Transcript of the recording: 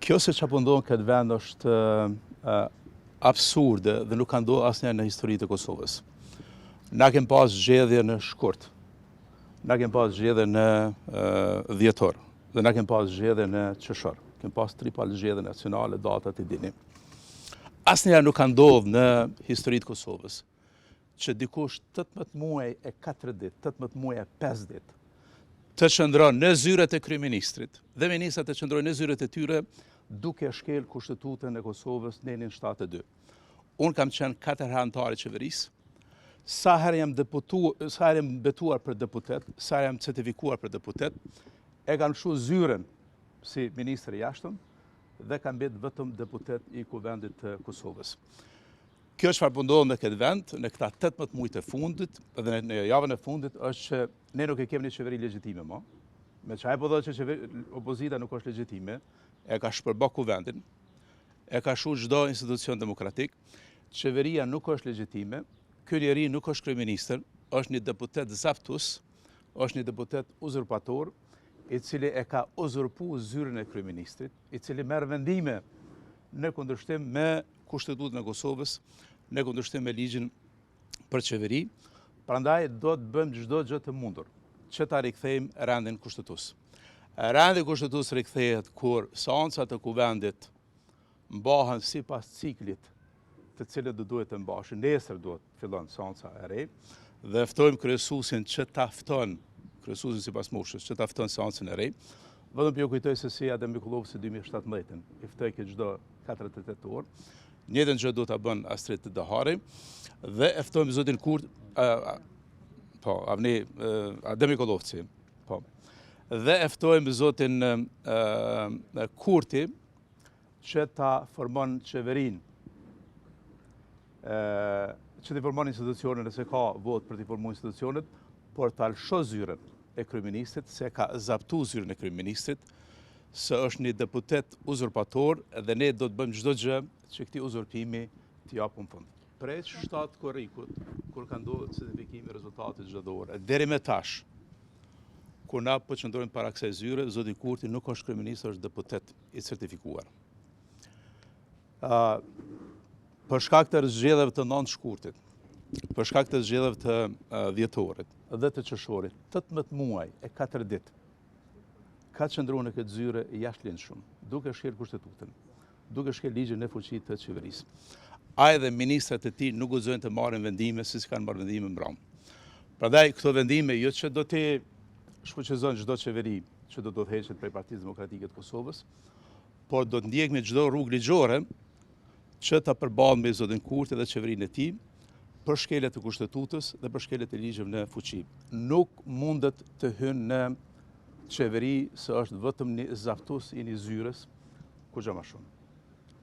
Kjo se që pëndonë këtë vend është absurde dhe nuk ka ndodhur asnjëherë në historitë e Kosovës. Na kem pas zgjedhje në shkurt, na kem pas zgjedhje në dhjetor dhe na kem pas zgjedhje në qershor. Kem pas tripal zgjedhje nacionale, datat i dini. Asnjëherë nuk ka ndodhur në historitë e Kosovës që dikush 18 muaj e 4 ditë, 18 muaj e 5 ditë të qëndron në zyret e kryeministrit dhe ministrat të qëndrojnë në zyret e tyre duke shkel kushtetutën e Kosovës në 72. Unë kam qenë 4 herë anëtar i qeverisë, sa herë jam betuar për deputet, sa herë jam certifikuar për deputet, e kam lëshu zyren si ministër i jashtëm dhe kam betë vetëm deputet i kuvendit të Kosovës. Kjo çfarë po ndodh në këtë vend, në këta 18 muaj të fundit dhe në javën e fundit është që ne nuk e kemi një qeveri legjitime më. Me çfarë po thotë që opozita nuk është legjitime, e ka shpërbë kuvendin, e ka shu çdo institucion demokratik, qeveria nuk është legjitime, ky njeri nuk është kryeministër, është një deputet zaptus, është një deputet uzurpator, i cili e ka uzurpuar zyrën e kryeministrit, i cili merr vendime në kundërshtim me Kushtetutën e Kosovës, në kundërshtim me ligjin për qeveri, prandaj do të bëjmë çdo gjë të mundur që ta rikthejmë rendin kushtetues. Rendi kushtetues rikthehet kur seancat e kuvendit mbahen sipas ciklit të cilët duhet të mbashin. Nesër duhet fillon seanca e re dhe ftojmë kryesuesin që ta fton, kryesuesin sipas moshës, që ta fton seancën e re. Vetëm ju kujtoj se si Adem Mikullovci 2017 i ftoi çdo 48 orë. Njëjtën gjë do ta bën Astrid Dahari dhe e ftojmë zotin Adem Mikullovci. Po. Dhe e ftojmë zotin Kurti që ta formon qeverinë, që të formon institucionet nëse ka vot për të formuar institucionet, por ta lësho zyren e kryeministrit, se ka zaptu zyren e kryeministrit, se është një deputet uzurpator dhe ne do të bëjmë çdo gjë që këtij uzurpimi t'i japim fund. Prej 7 korrikut, kur ka ndodhur certifikimi i rezultateve çdodore, deri më tash, kur na po qëndrojmë para kësaj zyre, zoti Kurti nuk është kryeminist, është deputet i certifikuar. Për shkak të zgjedhjeve të 9 shkurtit, për shkak të zgjedhjeve të dhjetorit dhe të qershorit, 18 muaj e 4 ditë ka qëndruar në këtë zyre jashtëligjshëm, duke shkel kushtetutën, duke shkel ligjin e fuqisë të qeverisë. Ai dhe ministrat e tij nuk guxojnë të marrin vendime si kanë marrë vendime mbrëm. Prandaj këto vendime jo që do të shfuqizojnë çdo qeveri që do të heqet prej Partisë Demokratike të Kosovës, por do të ndjekme çdo rrugë ligjore që ta përballë me zotin Kurti dhe qeverinë e tij për shkelje të kushtetutës dhe për shkelje të ligjeve në fuqi. Nuk mundet të hynë në qeveri se është vetëm një zaptus i një zyres, ku gjë më shumë.